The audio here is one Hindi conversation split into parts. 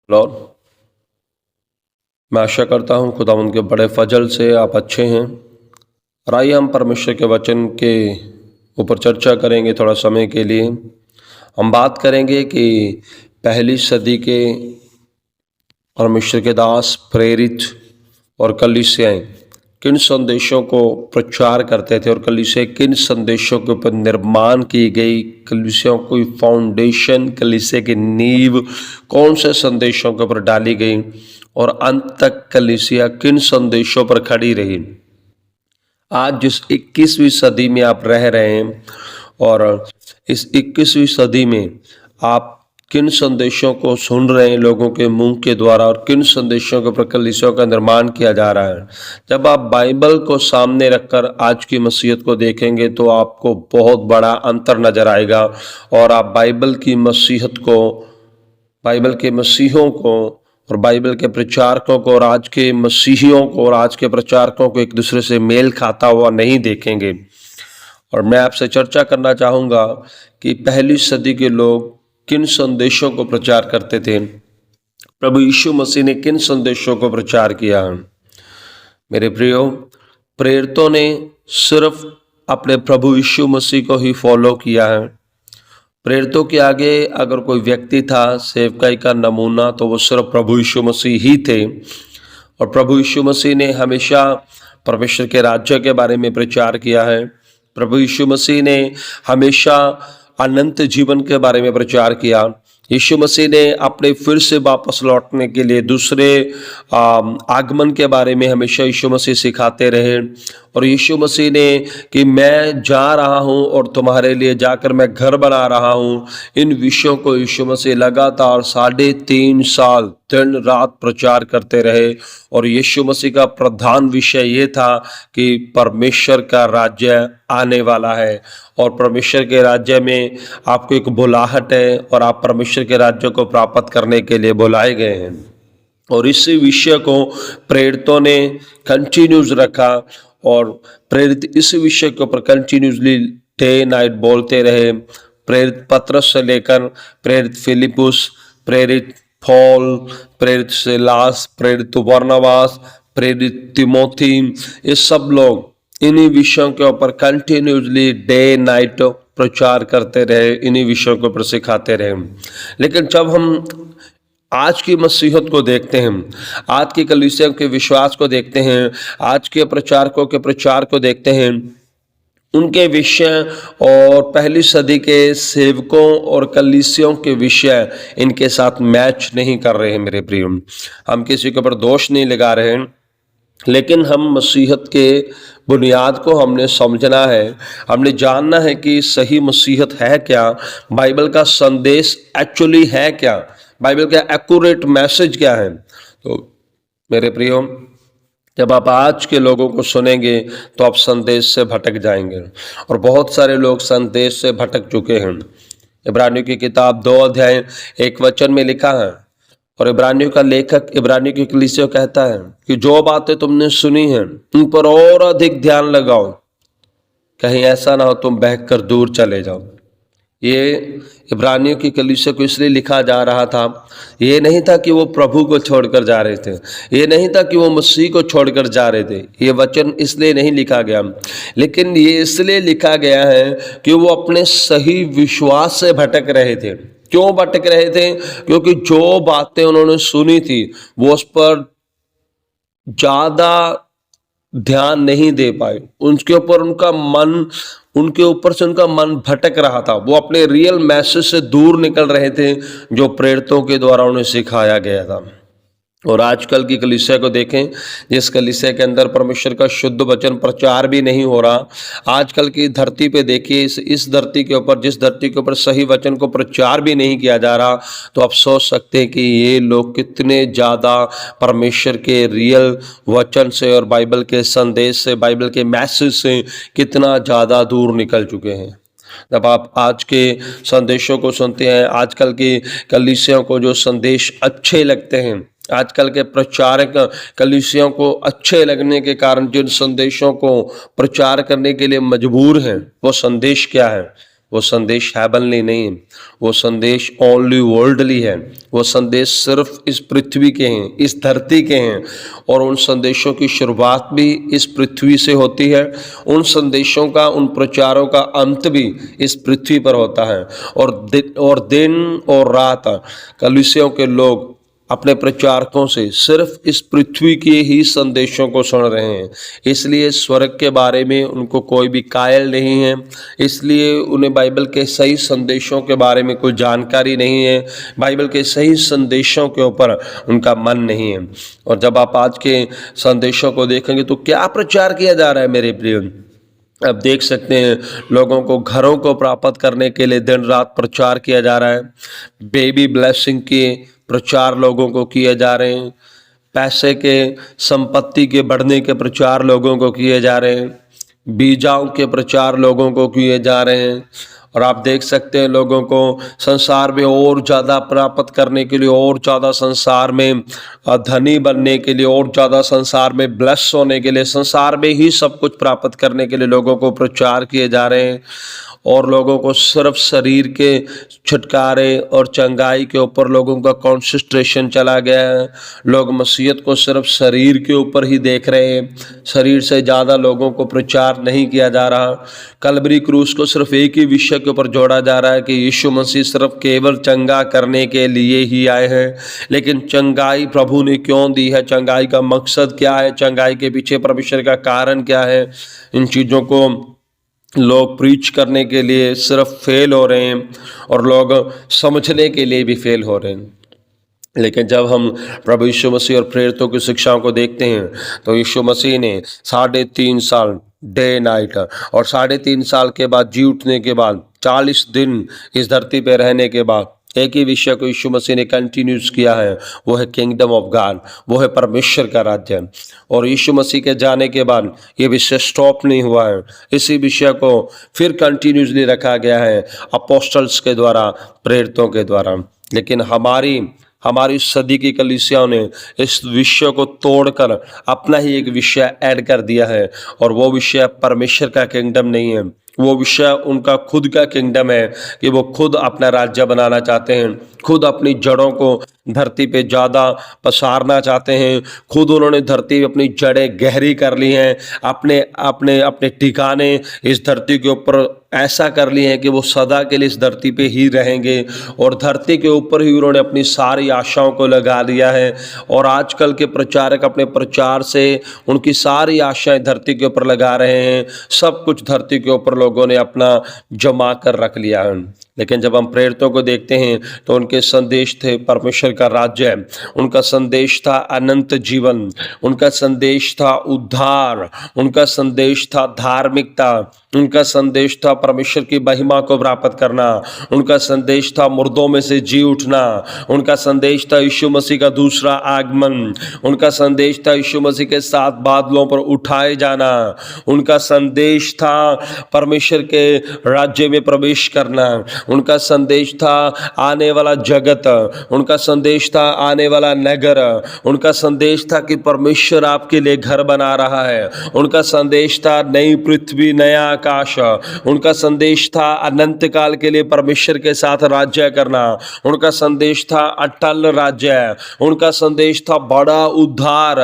लॉर्ड, मैं आशा करता हूँ खुदावंद के बड़े फजल से आप अच्छे हैं। और आइए हम परमेश्वर के वचन के ऊपर चर्चा करेंगे थोड़ा समय के लिए। हम बात करेंगे कि पहली सदी के परमेश्वर के दास, प्रेरित और कलीसियाएं किन संदेशों को प्रचार करते थे और कलीसिया किन संदेशों के ऊपर निर्माण की गई, कलीसिया की फाउंडेशन, कलीसिया की नींव कौन से संदेशों के ऊपर डाली गई और अंत तक कलीसिया किन संदेशों पर खड़ी रही। आज जिस 21वीं सदी में आप रह रहे हैं और इस 21वीं सदी में आप किन संदेशों को सुन रहे हैं लोगों के मुंह के द्वारा और किन संदेशों के ऊपर कलीसिया का निर्माण किया जा रहा है। जब आप बाइबल को सामने रखकर आज की मसीहत को देखेंगे तो आपको बहुत बड़ा अंतर नजर आएगा और आप बाइबल की मसीहत को, बाइबल के मसीहों को और बाइबल के प्रचारकों को और आज के मसीहियों को और आज के प्रचारकों को एक दूसरे से मेल खाता हुआ नहीं देखेंगे। और मैं आपसे चर्चा करना चाहूँगा कि पहली सदी के लोग किन संदेशों को प्रचार करते थे, प्रभु यीशु मसीह ने किन संदेशों को प्रचार किया है। मेरे प्रियो, प्रेरितों ने सिर्फ अपने प्रभु यीशु मसीह को ही फॉलो किया है। प्रेरितों के आगे अगर कोई व्यक्ति था सेवकाई का नमूना तो वो सिर्फ प्रभु यीशु मसीह ही थे। और प्रभु यीशु मसीह ने हमेशा परमेश्वर के राज्य के बारे में प्रचार किया है। प्रभु यीशु मसीह ने हमेशा अनंत जीवन के बारे में प्रचार किया। यीशु मसीह ने अपने फिर से वापस लौटने के लिए दूसरे आगमन के बारे में हमेशा यीशु मसीह सिखाते रहे। और यीशु मसीह ने कि मैं जा रहा हूं और तुम्हारे लिए जाकर मैं घर बना रहा हूं, इन विषयों को यीशु मसीह लगातार 3.5 साल दिन रात प्रचार करते रहे। और यीशु मसीह का प्रधान विषय ये था कि परमेश्वर का राज्य आने वाला है और परमेश्वर के राज्य में आपको एक बुलाहट है और आप परमेश्वर के राज्य को प्राप्त करने के लिए बुलाए गए हैं। और इसी विषय को प्रेरितों ने कंटिन्यूस रखा और प्रेरित इस विषय के ऊपर कंटिन्यूसली डे नाइट बोलते रहे। प्रेरित पत्रस से लेकर प्रेरित फिलिपुस, प्रेरित पौल, प्रेरित सिलास, प्रेरित बरनबास, प्रेरित तिमोथी, ये सब लोग इन्हीं विषयों के ऊपर कंटिन्यूसली डे नाइट प्रचार करते रहे, इन्हीं विषयों के ऊपर सिखाते रहे। लेकिन जब हम आज की मसीहत को देखते हैं, आज की कलीसिया के विश्वास को देखते हैं, आज के प्रचारकों के प्रचार को देखते हैं, उनके विषय और पहली सदी के सेवकों और कलीसियों के विषय इनके साथ मैच नहीं कर रहे हैं। मेरे प्रिय, हम किसी के ऊपर दोष नहीं लगा रहे हैं, लेकिन हम मसीहत के बुनियाद को हमने समझना है, हमने जानना है कि सही मसीहत है क्या, बाइबल का संदेश एक्चुअली है क्या, बाइबल का एक्यूरेट मैसेज क्या है। तो मेरे प्रियो, जब आप आज के लोगों को सुनेंगे तो आप संदेश से भटक जाएंगे और बहुत सारे लोग संदेश से भटक चुके हैं। इब्रानियों की किताब 2 अध्याय 1 वचन में लिखा है और इब्रानियों का लेखक इब्रानियों की कलीसिया कहता है कि जो बातें तुमने सुनी हैं उन पर और अधिक ध्यान लगाओ, कहीं ऐसा ना हो तुम बहकर दूर चले जाओ। ये इब्रानियों की कलीसिया को इसलिए लिखा जा रहा था, ये नहीं था कि वो प्रभु को छोड़कर जा रहे थे, ये नहीं था कि वो मसीह को छोड़कर जा रहे थे, ये वचन इसलिए नहीं लिखा गया, लेकिन ये इसलिए लिखा गया है कि वो अपने सही विश्वास से भटक रहे थे। क्यों भटक रहे थे? क्योंकि जो बातें उन्होंने सुनी थी वो उस पर ज्यादा ध्यान नहीं दे पाए, उनके ऊपर उनके ऊपर से उनका मन भटक रहा था। वो अपने रियल मैसेज से दूर निकल रहे थे जो प्रेरितों के द्वारा उन्हें सिखाया गया था। और आजकल की कलीसिया को देखें, जिस कलीसिया के अंदर परमेश्वर का शुद्ध वचन प्रचार भी नहीं हो रहा। आजकल की धरती पे देखिए, इस धरती के ऊपर, जिस धरती के ऊपर सही वचन को प्रचार भी नहीं किया जा रहा, तो आप सोच सकते हैं कि ये लोग कितने ज़्यादा परमेश्वर के रियल वचन से और बाइबल के संदेश से, बाइबल के मैसेज से कितना ज़्यादा दूर निकल चुके हैं। जब आप आज के संदेशों को सुनते हैं, आजकल की कलीसियाओं को जो संदेश अच्छे लगते हैं, आजकल के प्रचारक कलीसियाओं को अच्छे लगने के कारण जिन संदेशों को प्रचार करने के लिए मजबूर हैं, वो संदेश क्या है? वो संदेश हेवनली नहीं, वो संदेश ओनली वर्ल्डली है। वो संदेश सिर्फ इस पृथ्वी के हैं, इस धरती के हैं, और उन संदेशों की शुरुआत भी इस पृथ्वी से होती है। उन संदेशों का, उन प्रचारों का अंत भी इस पृथ्वी पर होता है। और दिन और रात कलीसियाओं के लोग अपने प्रचारकों से सिर्फ इस पृथ्वी के ही संदेशों को सुन रहे हैं। इसलिए स्वर्ग के बारे में उनको कोई भी कायल नहीं है, इसलिए उन्हें बाइबल के सही संदेशों के बारे में कोई जानकारी नहीं है, बाइबल के सही संदेशों के ऊपर उनका मन नहीं है। और जब आप आज के संदेशों को देखेंगे तो क्या प्रचार किया जा रहा है मेरे प्रिय, अब देख सकते हैं लोगों को घरों को प्राप्त करने के लिए दिन रात प्रचार किया जा रहा है। बेबी ब्लेसिंग के प्रचार लोगों को किए जा रहे हैं, पैसे के, संपत्ति के बढ़ने के प्रचार लोगों को किए जा रहे हैं, बीजाओं के प्रचार लोगों को किए जा रहे हैं। और आप देख सकते हैं लोगों को संसार में और ज़्यादा प्राप्त करने के लिए, और ज़्यादा संसार में धनी बनने के लिए, और ज़्यादा संसार में ब्लेस होने के लिए, संसार में ही सब कुछ प्राप्त करने के लिए लोगों को प्रचार किए जा रहे हैं। और लोगों को सिर्फ शरीर के छुटकारे और चंगाई के ऊपर लोगों का कॉन्सेंट्रेशन चला गया है। लोग मसीहत को सिर्फ शरीर के ऊपर ही देख रहे हैं, शरीर से ज़्यादा लोगों को प्रचार नहीं किया जा रहा। कलवरी क्रूस को सिर्फ एक ही विषय के ऊपर जोड़ा जा रहा है कि यीशु मसीह सिर्फ केवल चंगा करने के लिए ही आए हैं। लेकिन चंगाई प्रभु ने क्यों दी है, चंगाई का मकसद क्या है, चंगाई के पीछे परमेश्वर का कारण क्या है, इन चीज़ों को लोग प्रीच करने के लिए सिर्फ फेल हो रहे हैं, और लोग समझने के लिए भी फेल हो रहे हैं। लेकिन जब हम प्रभु यीशु मसीह और प्रेरितों की शिक्षाओं को देखते हैं तो यीशु मसीह ने 3.5 साल डे नाइट, और 3.5 साल के बाद जी उठने के बाद 40 दिन इस धरती पर रहने के बाद एक ही विषय को यीशु मसीह ने कंटिन्यूस किया है, वो है किंगडम ऑफ गॉड, वो है परमेश्वर का राज्य। और यीशु मसीह के जाने के बाद ये विषय स्टॉप नहीं हुआ है, इसी विषय को फिर कंटिन्यूसली रखा गया है अपोस्टल्स के द्वारा, प्रेरितों के द्वारा। लेकिन हमारी सदी की कलीसियाओं ने इस विषय को तोड़कर अपना ही एक विषय ऐड कर दिया है, और वो विषय परमेश्वर का किंगडम नहीं है, वो विषय उनका खुद का किंगडम है कि वो खुद अपना राज्य बनाना चाहते हैं, खुद अपनी जड़ों को धरती पे ज़्यादा पसारना चाहते हैं, खुद उन्होंने धरती पे अपनी जड़ें गहरी कर ली हैं, अपने अपने अपने ठिकाने इस धरती के ऊपर ऐसा कर लिए हैं कि वो सदा के लिए इस धरती पे ही रहेंगे, और धरती के ऊपर ही उन्होंने अपनी सारी आशाओं को लगा दिया है। और आजकल के प्रचारक अपने प्रचार से उनकी सारी आशाएं धरती के ऊपर लगा रहे हैं, सब कुछ धरती के ऊपर लोगों ने अपना जमा कर रख लिया है। लेकिन जब हम प्रेरितों को देखते हैं तो उनके संदेश थे परमेश्वर का राज्य, उनका संदेश था अनंत जीवन, उनका संदेश था उद्धार, उनका संदेश था धार्मिकता, उनका संदेश था परमेश्वर की महिमा को प्राप्त करना, उनका संदेश था मुर्दों में से जी उठना, उनका संदेश था यीशु मसीह का दूसरा आगमन, उनका संदेश था यीशु मसीह के साथ बादलों पर उठाए जाना, उनका संदेश था परमेश्वर के राज्य में प्रवेश करना, उनका संदेश था आने वाला जगत, उनका संदेश था आने वाला नगर, उनका संदेश था कि परमेश्वर आपके लिए घर बना रहा है, उनका संदेश था नई पृथ्वी नया आकाश, उनका संदेश था अनंत काल के लिए परमेश्वर के साथ राज्य करना, उनका संदेश था अटल राज्य, उनका संदेश था बड़ा उद्धार,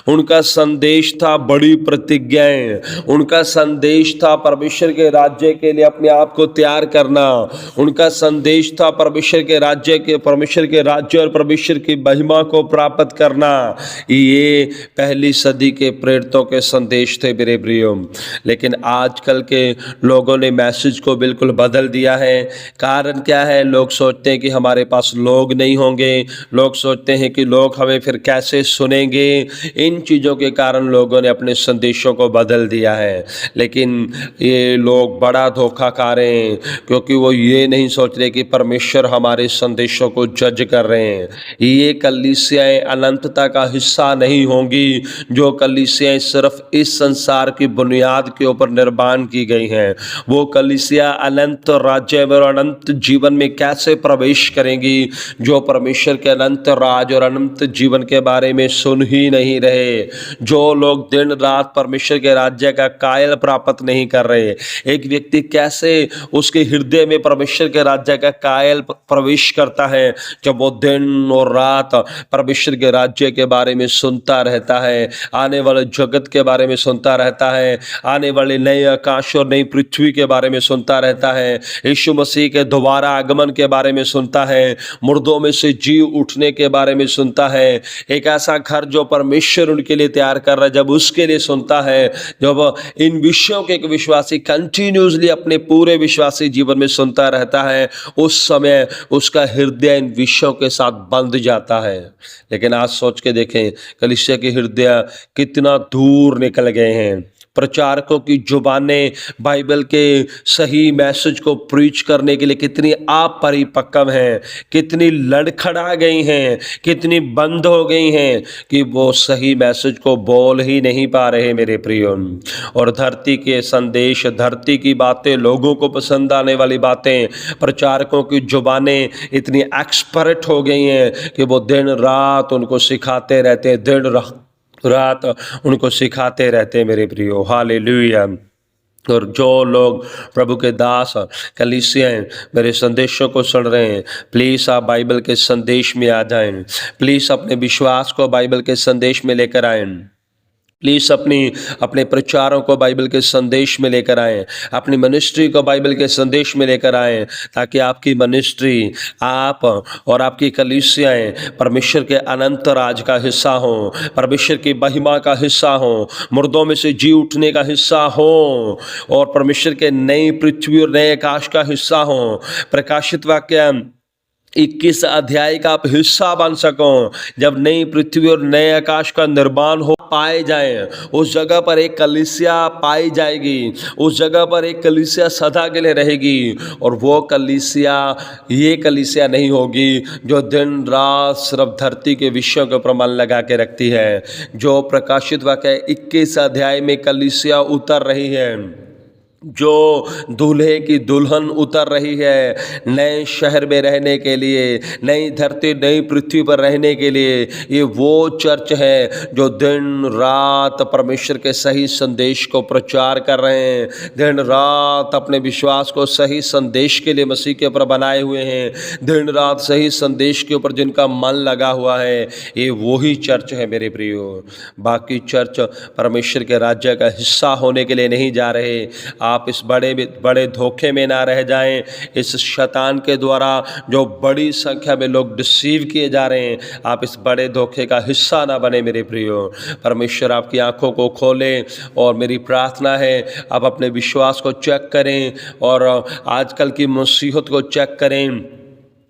उनका संदेश था बड़ी प्रतिज्ञाएं, उनका संदेश था परमेश्वर के राज्य के लिए अपने आप को तैयार करना, उनका संदेश था परमेश्वर के राज्य और परमेश्वर की महिमा को प्राप्त करना। ये पहली सदी के प्रेरितों के संदेश थे मेरे प्रियो। लेकिन आजकल के लोगों ने मैसेज को बिल्कुल बदल दिया है। कारण क्या है? लोग सोचते हैं कि हमारे पास लोग नहीं होंगे, लोग सोचते हैं कि लोग हमें फिर कैसे सुनेंगे। इन चीज़ों के कारण लोगों ने अपने संदेशों को बदल दिया है। लेकिन ये लोग बड़ा धोखा खा रहे हैं, क्योंकि वो ये ये नहीं सोच रहे कि परमेश्वर हमारे संदेशों को जज कर रहे हैं। ये कलीसियाएं अनंतता का हिस्सा नहीं होंगी। जो कलीसियाएं सिर्फ इस संसार की बुनियाद के ऊपर निर्माण की गई हैं, वो कलीसिया अनंत राज्य में और अनंत जीवन में कैसे प्रवेश करेंगी जो परमेश्वर के अनंत राज और अनंत जीवन के बारे में सुन ही नहीं रहे। जो लोग दिन रात परमेश्वर के राज्य का कायल प्राप्त नहीं कर रहे, एक व्यक्ति कैसे उसके हृदय में परमेश्वर के राज्य का कायल प्रवेश करता है जब वो दिन और रात परमेश्वर के राज्य के बारे में सुनता रहता है, आने वाले जगत के बारे में सुनता रहता है, आने वाले नए आकाश और नई पृथ्वी के बारे में सुनता रहता है, यीशु मसीह के दोबारा आगमन के बारे में सुनता है, मुर्दों में से जी उठने के बारे में सुनता है, एक ऐसा घर जो परमेश्वर उनके लिए तैयार कर रहा है जब उसके लिए सुनता है, जब इन विषयों के एक विश्वासी कंटिन्यूसली अपने पूरे विश्वासी जीवन में सुनता रहता है, उस समय उसका हृदय इन विषयों के साथ बंध जाता है। लेकिन आज सोच के देखें, कलीसिया के हृदय कितना दूर निकल गए हैं। प्रचारकों की जुबानें बाइबल के सही मैसेज को प्रीच करने के लिए कितनी अपरिपक्व हैं, कितनी लड़खड़ा गई हैं, कितनी बंद हो गई हैं कि वो सही मैसेज को बोल ही नहीं पा रहे मेरे प्रियो। और धरती के संदेश, धरती की बातें, लोगों को पसंद आने वाली बातें, प्रचारकों की जुबानें इतनी एक्सपर्ट हो गई हैं कि वो दिन रात उनको सिखाते रहते हैं, दिन रात उनको सिखाते रहते हैं मेरे प्रियो। हालेलुया। और जो लोग प्रभु के दास कलीसियाएं मेरे संदेशों को सुन रहे हैं, प्लीज़ आप बाइबल के संदेश में आ जाएं। प्लीज़ अपने विश्वास को बाइबल के संदेश में लेकर आएं। प्लीज़ अपने प्रचारों को बाइबल के संदेश में लेकर आएं, अपनी मिनिस्ट्री को बाइबल के संदेश में लेकर आएं, ताकि आपकी मिनिस्ट्री, आप और आपकी कलीसियाएं परमेश्वर के अनंत राज का हिस्सा हों, परमेश्वर की महिमा का हिस्सा हों, मुर्दों में से जी उठने का हिस्सा हों और परमेश्वर के नई पृथ्वी और नए आकाश का हिस्सा हों। प्रकाशित वाक्य 21 अध्याय का आप हिस्सा बन सको। जब नई पृथ्वी और नए आकाश का निर्माण हो पाए जाए, उस जगह पर एक कलीसिया पाई जाएगी, उस जगह पर एक कलीसिया सदा के लिए रहेगी। और वो कलीसिया ये कलीसिया नहीं होगी जो दिन रात सिर्फ धरती के विषयों के ऊपर मन लगा के रखती है। जो प्रकाशित वाक्य 21 अध्याय में कलीसिया उतर रही है, जो दूल्हे की दुल्हन उतर रही है नए शहर में रहने के लिए, नई धरती नई पृथ्वी पर रहने के लिए, ये वो चर्च है जो दिन रात परमेश्वर के सही संदेश को प्रचार कर रहे हैं, दिन रात अपने विश्वास को सही संदेश के लिए मसीह के ऊपर बनाए हुए हैं, दिन रात सही संदेश के ऊपर जिनका मन लगा हुआ है, ये वही चर्च है मेरे प्रियो। बाकी चर्च परमेश्वर के राज्य का हिस्सा होने के लिए नहीं जा रहे। आप इस बड़े धोखे में ना रह जाएं, इस शैतान के द्वारा जो बड़ी संख्या में लोग डिसीव किए जा रहे हैं, आप इस बड़े धोखे का हिस्सा ना बने मेरे प्रियो। परमेश्वर आपकी आंखों को खोले और मेरी प्रार्थना है आप अपने विश्वास को चेक करें और आजकल की मुसीबत को चेक करें,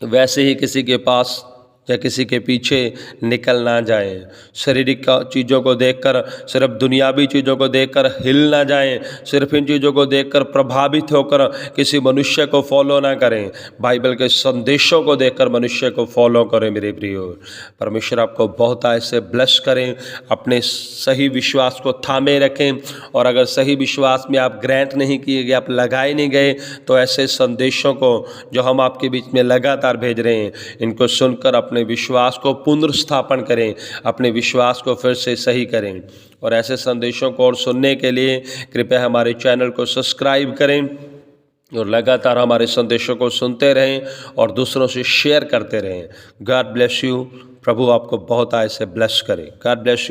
वैसे ही किसी के पास या किसी के पीछे निकल ना जाएं। शारीरिक चीज़ों को देखकर, सिर्फ दुनियावी चीज़ों को देखकर हिल ना जाएं, सिर्फ इन चीज़ों को देखकर प्रभावित होकर किसी मनुष्य को फॉलो ना करें, बाइबल के संदेशों को देखकर मनुष्य को फॉलो करें मेरे प्रियो। परमेश्वर आपको बहुत ऐसे ब्लेस करें, अपने सही विश्वास को थामे रखें और अगर सही विश्वास में आप ग्रांट नहीं किए गए, आप लगाए नहीं गए, तो ऐसे संदेशों को जो हम आपके बीच में लगातार भेज रहे हैं, इनको सुनकर अपने विश्वास को पुनर्स्थापन करें, अपने विश्वास को फिर से सही करें। और ऐसे संदेशों को और सुनने के लिए कृपया हमारे चैनल को सब्सक्राइब करें और लगातार हमारे संदेशों को सुनते रहें और दूसरों से शेयर करते रहें। God bless you. प्रभु आपको बहुत ऐसे ब्लेस करे। God bless you.